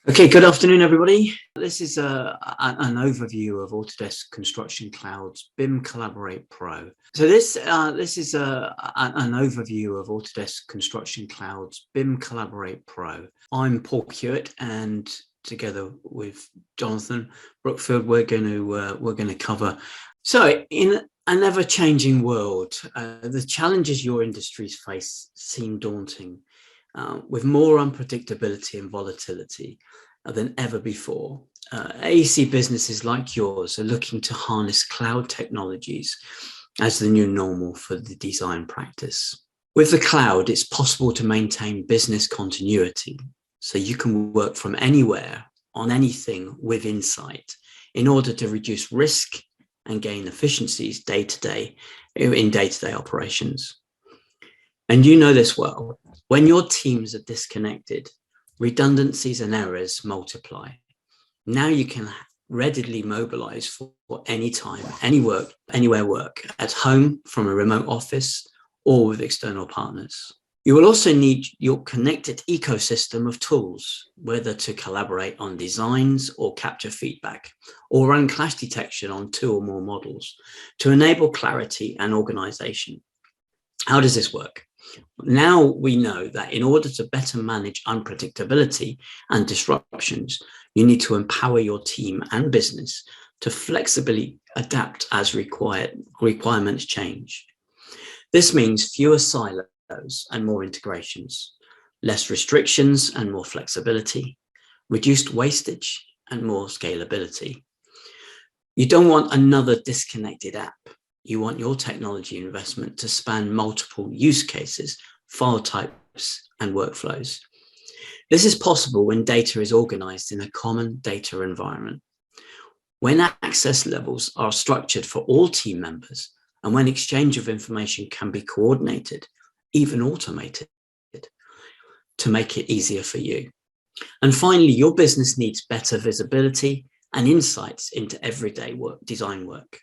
Okay, good afternoon, everybody. This is an overview of Autodesk Construction Cloud's BIM Collaborate Pro. So this is an overview of Autodesk Construction Cloud's BIM Collaborate Pro. I'm Paul Hewitt, and together with Jonathan Brookfield, we're going to cover. So, in an ever-changing world, the challenges your industries face seem daunting. With more unpredictability and volatility than ever before. AEC businesses like yours are looking to harness cloud technologies as the new normal for the design practice. With the cloud, it's possible to maintain business continuity, so you can work from anywhere on anything with insight in order to reduce risk and gain efficiencies in day-to-day operations. And you know this well. When your teams are disconnected, redundancies and errors multiply. Now you can readily mobilize for any time, anywhere work, at home, from a remote office, or with external partners. You will also need your connected ecosystem of tools, whether to collaborate on designs or capture feedback, or run clash detection on 2 or more models to enable clarity and organization. How does this work? Now we know that in order to better manage unpredictability and disruptions, you need to empower your team and business to flexibly adapt as requirements change. This means fewer silos and more integrations, less restrictions and more flexibility, reduced wastage and more scalability. You don't want another disconnected app. You want your technology investment to span multiple use cases, file types, and workflows. This is possible when data is organized in a common data environment, when access levels are structured for all team members, and when exchange of information can be coordinated, even automated, to make it easier for you. And finally, your business needs better visibility and insights into everyday design work.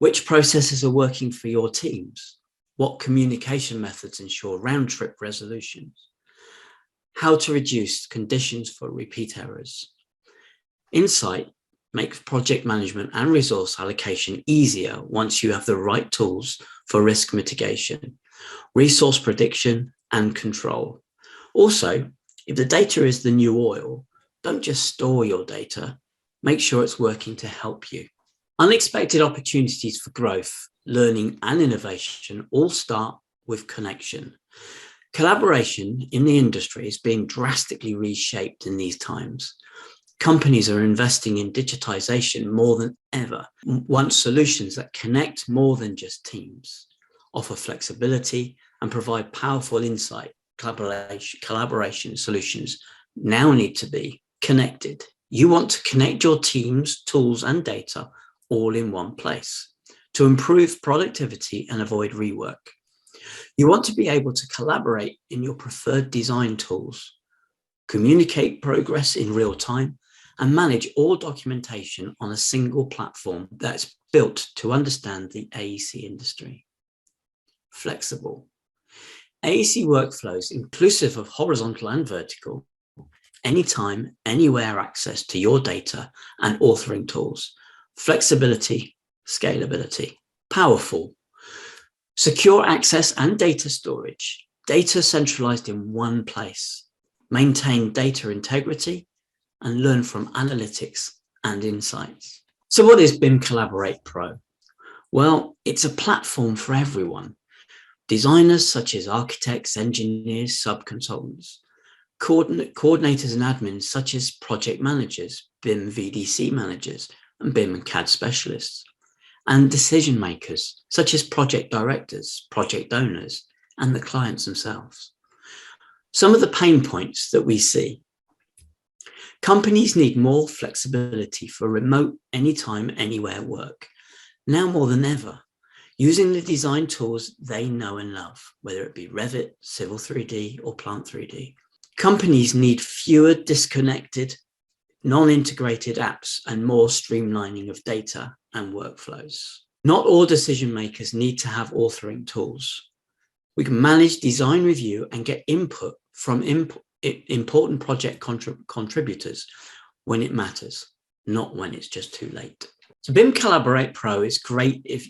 Which processes are working for your teams? What communication methods ensure round-trip resolutions? How to reduce conditions for repeat errors? Insight makes project management and resource allocation easier once you have the right tools for risk mitigation, resource prediction, and control. Also, if the data is the new oil, don't just store your data, make sure it's working to help you. Unexpected opportunities for growth, learning, and innovation all start with connection. Collaboration in the industry is being drastically reshaped in these times. Companies are investing in digitization more than ever, want solutions that connect more than just teams, offer flexibility, and provide powerful insight. Collaboration solutions now need to be connected. You want to connect your teams, tools, and data all in one place to improve productivity and avoid rework. You want to be able to collaborate in your preferred design tools, communicate progress in real time, and manage all documentation on a single platform that's built to understand the AEC industry. Flexible. AEC workflows, inclusive of horizontal and vertical, anytime, anywhere access to your data and authoring tools. Flexibility, scalability. Powerful. Secure access and data storage. Data centralized in one place. Maintain data integrity and learn from analytics and insights. So what is BIM Collaborate Pro? Well, it's a platform for everyone. Designers such as architects, engineers, sub-consultants. Coordinators and admins such as project managers, BIM VDC managers, and BIM and CAD specialists, and decision makers such as project directors, project owners, and the clients themselves. Some of the pain points that we see. Companies need more flexibility for remote, anytime, anywhere work, now more than ever, using the design tools they know and love, whether it be Revit, Civil 3D, or Plant 3D. Companies need fewer disconnected, non-integrated apps and more streamlining of data and workflows. Not all decision makers need to have authoring tools. We can manage design review and get input from important project contributors when it matters, not when it's just too late. So BIM Collaborate Pro is great if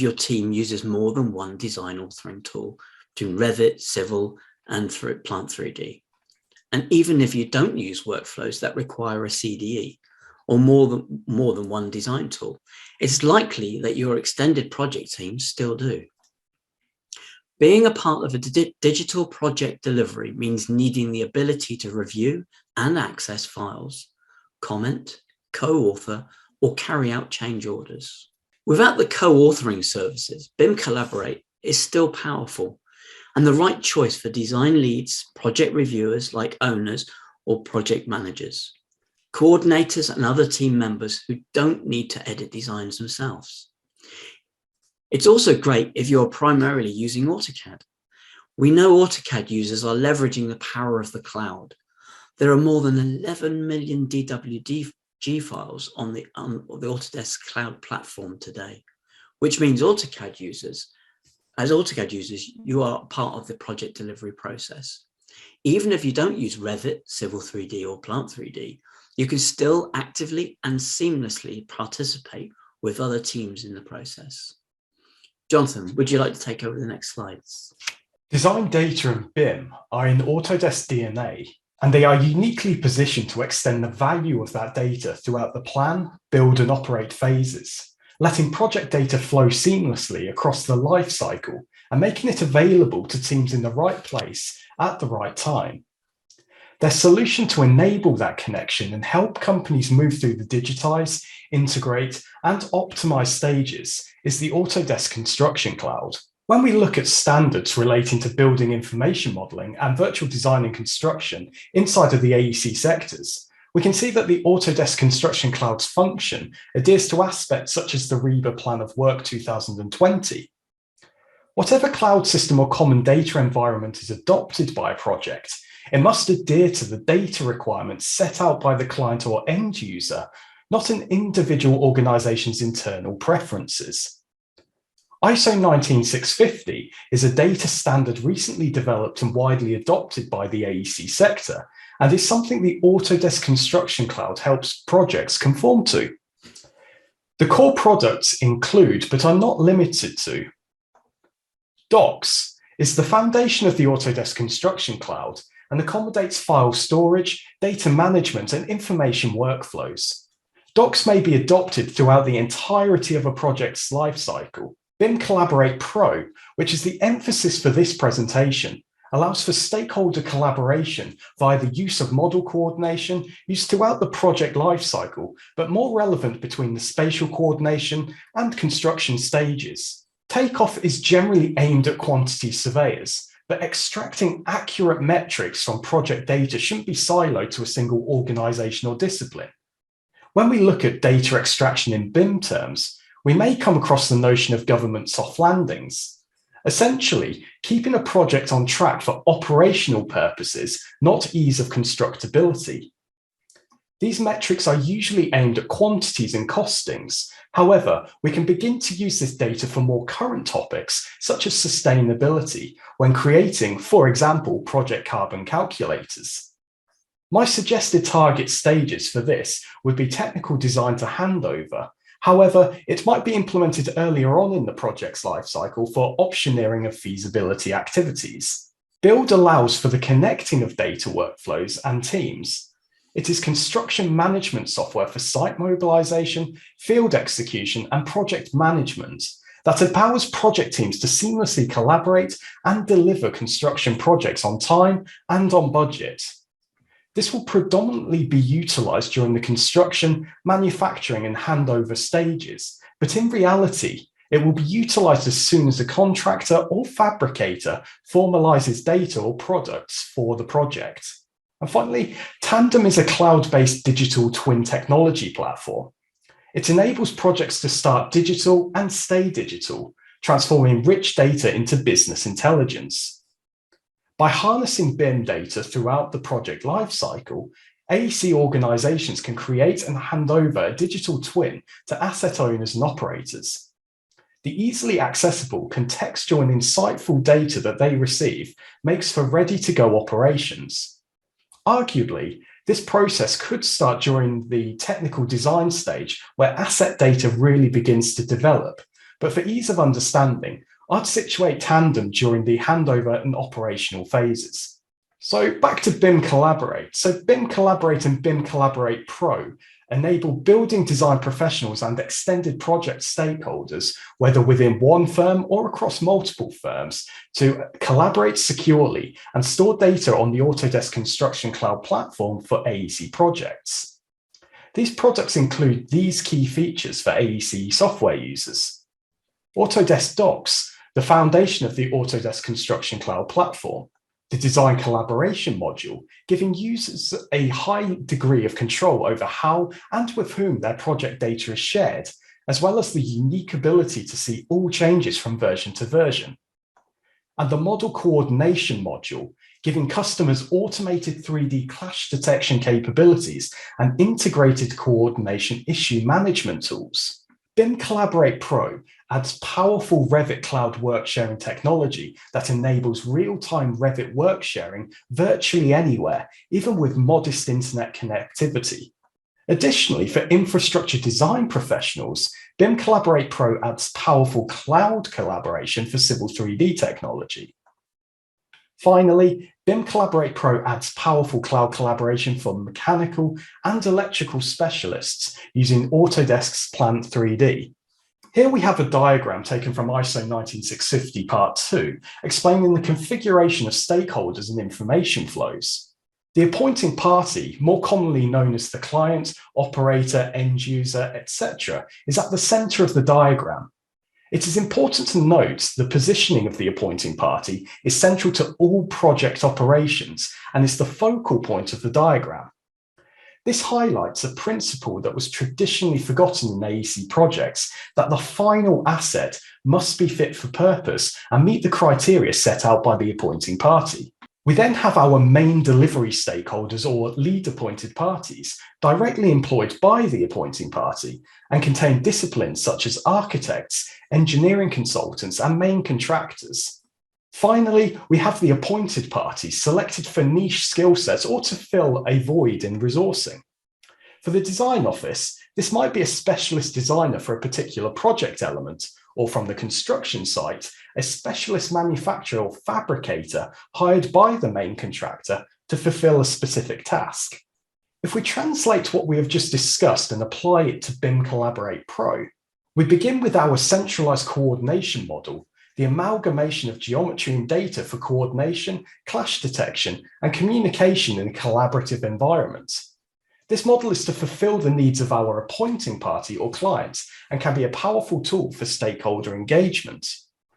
your team uses more than one design authoring tool between Revit, Civil, and Plant 3D. And even if you don't use workflows that require a CDE or more than one design tool, it's likely that your extended project teams still do. Being a part of a digital project delivery means needing the ability to review and access files, comment, co-author, or carry out change orders. Without the co-authoring services, BIM Collaborate is still powerful and the right choice for design leads, project reviewers like owners or project managers, coordinators and other team members who don't need to edit designs themselves. It's also great if you're primarily using AutoCAD. We know AutoCAD users are leveraging the power of the cloud. There are more than 11 million DWG files on the Autodesk Cloud platform today, which means as AutoCAD users, you are part of the project delivery process. Even if you don't use Revit, Civil 3D, or Plant 3D, you can still actively and seamlessly participate with other teams in the process. Jonathan, would you like to take over the next slides? Design data and BIM are in Autodesk DNA, and they are uniquely positioned to extend the value of that data throughout the plan, build, and operate phases, letting project data flow seamlessly across the life cycle and making it available to teams in the right place at the right time. Their solution to enable that connection and help companies move through the digitize, integrate, and optimize stages is the Autodesk Construction Cloud. When we look at standards relating to building information modeling and virtual design and construction inside of the AEC sectors, we can see that the Autodesk Construction Cloud's function adheres to aspects such as the REBA Plan of Work 2020. Whatever cloud system or common data environment is adopted by a project, it must adhere to the data requirements set out by the client or end user, not an individual organization's internal preferences. ISO 19650 is a data standard recently developed and widely adopted by the AEC sector, and is something the Autodesk Construction Cloud helps projects conform to. The core products include, but are not limited to, Docs is the foundation of the Autodesk Construction Cloud and accommodates file storage, data management, and information workflows. Docs may be adopted throughout the entirety of a project's lifecycle. BIM Collaborate Pro, which is the emphasis for this presentation, allows for stakeholder collaboration via the use of model coordination used throughout the project lifecycle, but more relevant between the spatial coordination and construction stages. Takeoff is generally aimed at quantity surveyors, but extracting accurate metrics from project data shouldn't be siloed to a single organization or discipline. When we look at data extraction in BIM terms, we may come across the notion of government soft landings. Essentially, keeping a project on track for operational purposes, not ease of constructability. These metrics are usually aimed at quantities and costings. However, we can begin to use this data for more current topics, such as sustainability, when creating, for example, project carbon calculators. My suggested target stages for this would be technical design to handover. However, it might be implemented earlier on in the project's lifecycle for optioneering of feasibility activities. Build allows for the connecting of data workflows and teams. It is construction management software for site mobilization, field execution, and project management that empowers project teams to seamlessly collaborate and deliver construction projects on time and on budget. This will predominantly be utilized during the construction, manufacturing, and handover stages, but in reality, it will be utilized as soon as a contractor or fabricator formalizes data or products for the project. And finally, Tandem is a cloud-based digital twin technology platform. It enables projects to start digital and stay digital, transforming rich data into business intelligence. By harnessing BIM data throughout the project lifecycle, AEC organizations can create and hand over a digital twin to asset owners and operators. The easily accessible, contextual, and insightful data that they receive makes for ready-to-go operations. Arguably, this process could start during the technical design stage where asset data really begins to develop. But for ease of understanding, I'd situate Tandem during the handover and operational phases. So back to BIM Collaborate. So BIM Collaborate and BIM Collaborate Pro enable building design professionals and extended project stakeholders, whether within one firm or across multiple firms, to collaborate securely and store data on the Autodesk Construction Cloud platform for AEC projects. These products include these key features for AEC software users. Autodesk Docs, the foundation of the Autodesk Construction Cloud platform. The design collaboration module, giving users a high degree of control over how and with whom their project data is shared, as well as the unique ability to see all changes from version to version. And the model coordination module, giving customers automated 3D clash detection capabilities and integrated coordination issue management tools. BIM Collaborate Pro adds powerful Revit cloud work sharing technology that enables real-time Revit work sharing virtually anywhere, even with modest internet connectivity. Additionally, for infrastructure design professionals, BIM Collaborate Pro adds powerful cloud collaboration for civil 3D technology. Finally, BIM Collaborate Pro adds powerful cloud collaboration for mechanical and electrical specialists using Autodesk's Plant 3D. Here we have a diagram taken from ISO 19650 Part 2, explaining the configuration of stakeholders and information flows. The appointing party, more commonly known as the client, operator, end user, etc., is at the center of the diagram. It is important to note the positioning of the appointing party is central to all project operations and is the focal point of the diagram. This highlights a principle that was traditionally forgotten in AEC projects, that the final asset must be fit for purpose and meet the criteria set out by the appointing party. We then have our main delivery stakeholders or lead appointed parties directly employed by the appointing party and contain disciplines such as architects, engineering consultants, and main contractors. Finally, we have the appointed parties selected for niche skill sets or to fill a void in resourcing. For the design office, this might be a specialist designer for a particular project element, or from the construction site, a specialist manufacturer or fabricator hired by the main contractor to fulfill a specific task. If we translate what we have just discussed and apply it to BIM Collaborate Pro, we begin with our centralized coordination model, the amalgamation of geometry and data for coordination, clash detection, and communication in a collaborative environment. This model is to fulfill the needs of our appointing party or client and can be a powerful tool for stakeholder engagement.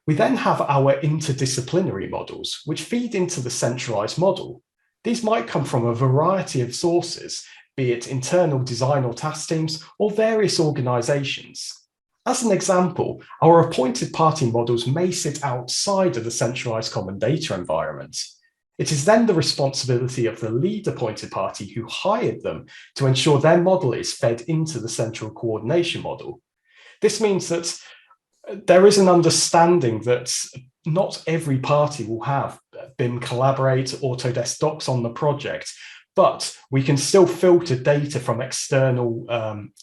We then have our interdisciplinary models, which feed into the centralized model. These might come from a variety of sources, be it internal design or task teams or various organizations. As an example, our appointed party models may sit outside of the centralized common data environment. It is then the responsibility of the lead appointed party who hired them to ensure their model is fed into the central coordination model. This means that there is an understanding that not every party will have BIM Collaborate, Autodesk Docs on the project, but we can still filter data from external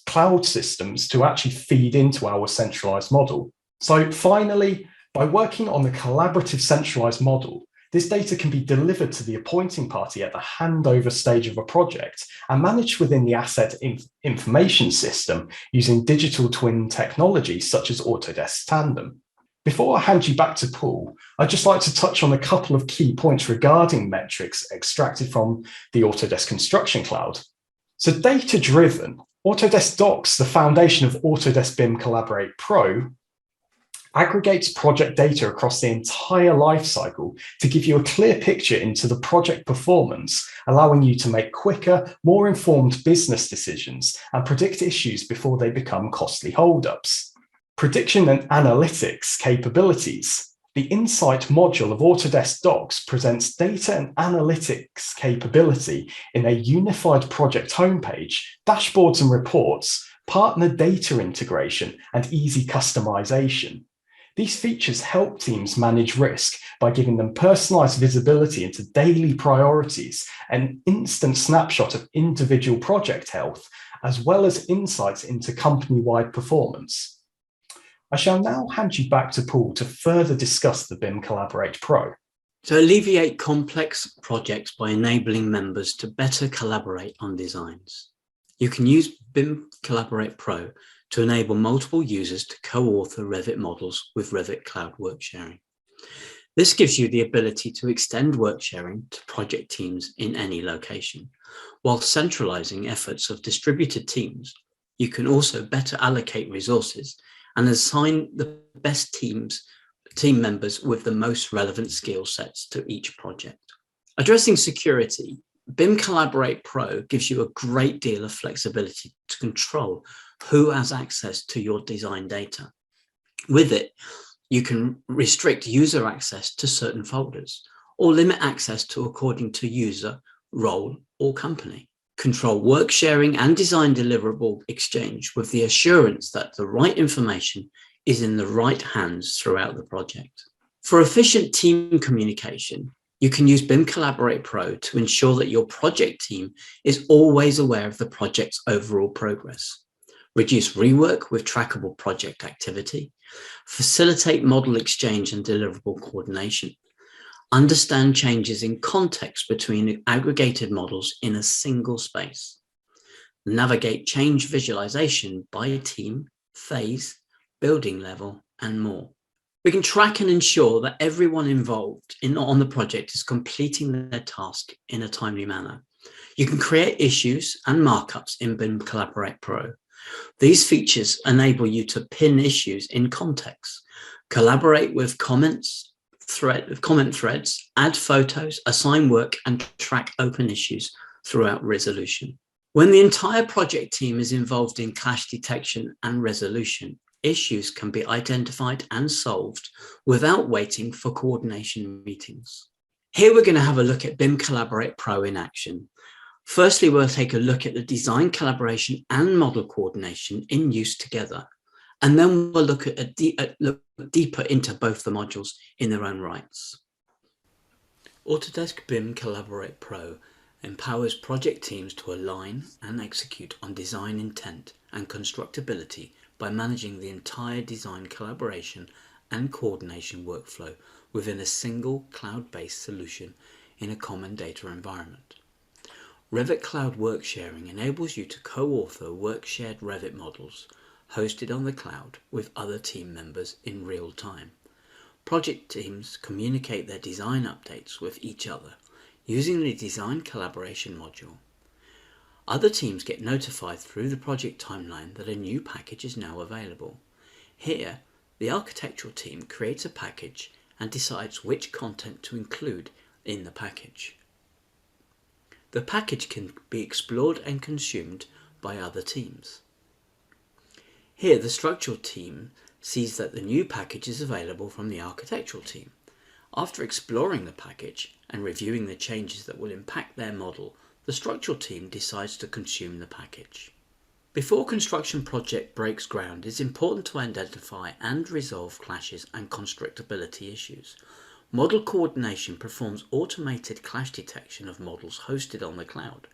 cloud systems to actually feed into our centralized model. So finally, by working on the collaborative centralized model, this data can be delivered to the appointing party at the handover stage of a project and managed within the asset information system using digital twin technology such as Autodesk Tandem. Before I hand you back to Paul, I'd just like to touch on a couple of key points regarding metrics extracted from the Autodesk Construction Cloud. So data-driven, Autodesk Docs, the foundation of Autodesk BIM Collaborate Pro, aggregates project data across the entire lifecycle to give you a clear picture into the project performance, allowing you to make quicker, more informed business decisions and predict issues before they become costly holdups. Prediction and analytics capabilities. The Insight module of Autodesk Docs presents data and analytics capability in a unified project homepage, dashboards and reports, partner data integration, and easy customization. These features help teams manage risk by giving them personalized visibility into daily priorities, an instant snapshot of individual project health, as well as insights into company-wide performance. I shall now hand you back to Paul to further discuss the BIM Collaborate Pro. To alleviate complex projects by enabling members to better collaborate on designs. You can use BIM Collaborate Pro to enable multiple users to co-author Revit models with Revit Cloud work sharing. This gives you the ability to extend work sharing to project teams in any location. While centralizing efforts of distributed teams, you can also better allocate resources and assign the best team members with the most relevant skill sets to each project. Addressing security, BIM Collaborate Pro gives you a great deal of flexibility to control who has access to your design data. With it, you can restrict user access to certain folders or limit access to according to user, role, or company. Control work sharing and design deliverable exchange with the assurance that the right information is in the right hands throughout the project. For efficient team communication, you can use BIM Collaborate Pro to ensure that your project team is always aware of the project's overall progress. Reduce rework with trackable project activity, facilitate model exchange and deliverable coordination, understand changes in context between aggregated models in a single space, navigate change visualization by team, phase, building level, and more. We can track and ensure that everyone involved on the project is completing their task in a timely manner. You can create issues and markups in BIM Collaborate Pro. These features enable you to pin issues in context, collaborate with comment threads, add photos, assign work, and track open issues throughout resolution. When the entire project team is involved in clash detection and resolution, issues can be identified and solved without waiting for coordination meetings. Here we're going to have a look at BIM Collaborate Pro in action. Firstly, we'll take a look at the design collaboration and model coordination in use together, and then we'll look deeper into both the modules in their own rights. Autodesk BIM Collaborate Pro empowers project teams to align and execute on design intent and constructability by managing the entire design collaboration and coordination workflow within a single cloud-based solution in a common data environment. Revit Cloud Work Sharing enables you to co-author work-shared Revit models hosted on the cloud with other team members in real time. Project teams communicate their design updates with each other using the Design Collaboration module. Other teams get notified through the project timeline that a new package is now available. Here, the architectural team creates a package and decides which content to include in the package. The package can be explored and consumed by other teams. Here, the structural team sees that the new package is available from the architectural team. After exploring the package and reviewing the changes that will impact their model, the structural team decides to consume the package. Before construction project breaks ground, it's important to identify and resolve clashes and constructability issues. Model coordination performs automated clash detection of models hosted on the cloud,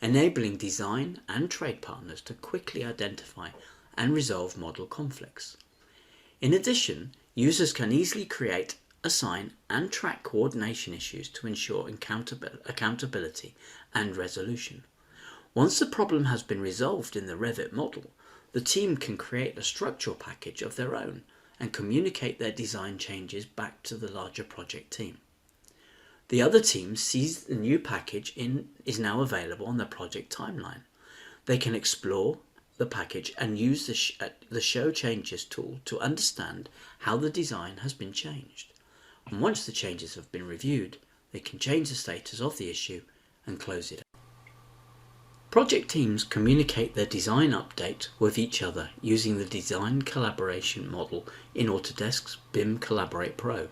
enabling design and trade partners to quickly identify and resolve model conflicts. In addition, users can easily create, assign, and track coordination issues to ensure accountability and resolution. Once the problem has been resolved in the Revit model, the team can create a structural package of their own and communicate their design changes back to the larger project team. The other team sees the new package is now available on the project timeline. They can explore the package and use the Show Changes tool to understand how the design has been changed. And once the changes have been reviewed, they can change the status of the issue and close it. Project teams communicate their design update with each other using the Design Collaboration model in Autodesk's BIM Collaborate Pro.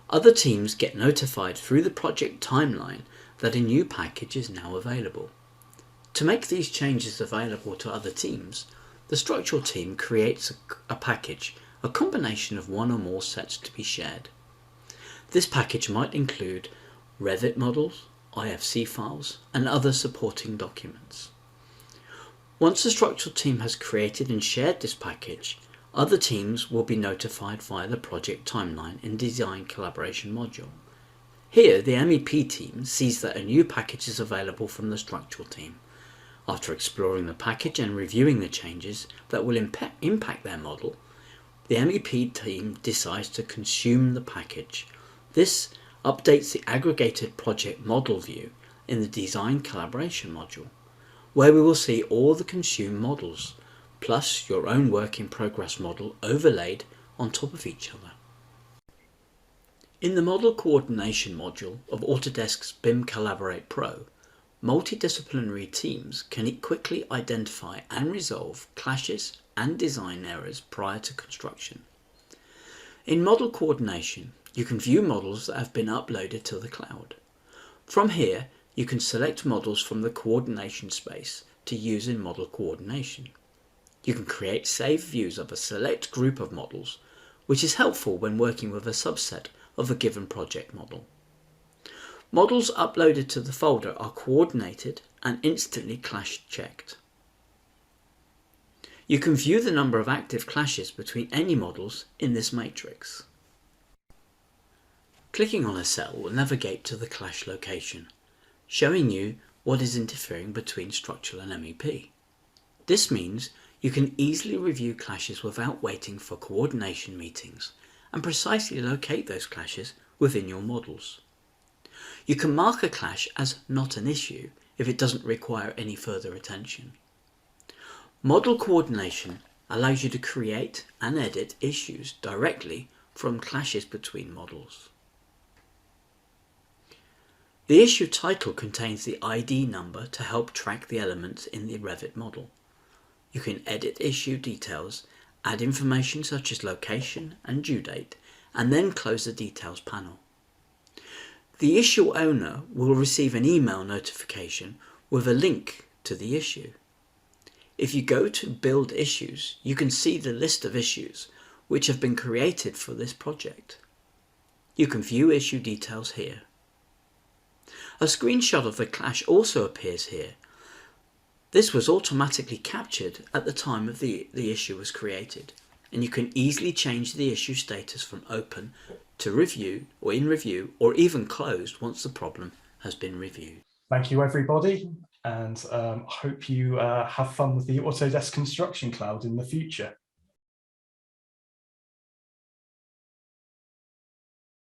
Other teams get notified through the project timeline that a new package is now available. To make these changes available to other teams, the structural team creates a package a combination of one or more sets to be shared. This package might include Revit models, IFC files, and other supporting documents. Once the structural team has created and shared this package, other teams will be notified via the project timeline in Design Collaboration module. Here, the MEP team sees that a new package is available from the structural team. After exploring the package and reviewing the changes that will impact their model, the MEP team decides to consume the package. This updates the aggregated project model view in the Design Collaboration module, where we will see all the consumed models, plus your own work in progress model overlaid on top of each other. In the Model Coordination module of Autodesk's BIM Collaborate Pro, multidisciplinary teams can quickly identify and resolve clashes and design errors prior to construction. In Model Coordination, you can view models that have been uploaded to the cloud. From here, you can select models from the coordination space to use in Model Coordination. You can create saved views of a select group of models, which is helpful when working with a subset of a given project model. Models uploaded to the folder are coordinated and instantly clash checked. You can view the number of active clashes between any models in this matrix. Clicking on a cell will navigate to the clash location, showing you what is interfering between structural and MEP. This means you can easily review clashes without waiting for coordination meetings and precisely locate those clashes within your models. You can mark a clash as not an issue if it doesn't require any further attention. Model coordination allows you to create and edit issues directly from clashes between models. The issue title contains the ID number to help track the elements in the Revit model. You can edit issue details, add information such as location and due date, and then close the details panel. The issue owner will receive an email notification with a link to the issue. If you go to Build Issues, you can see the list of issues which have been created for this project. You can view issue details here. A screenshot of the clash also appears here. This was automatically captured at the time of the issue was created, and you can easily change the issue status from open to review, or in review, or even closed once the problem has been reviewed. Thank you, everybody, and hope you have fun with the Autodesk Construction Cloud in the future.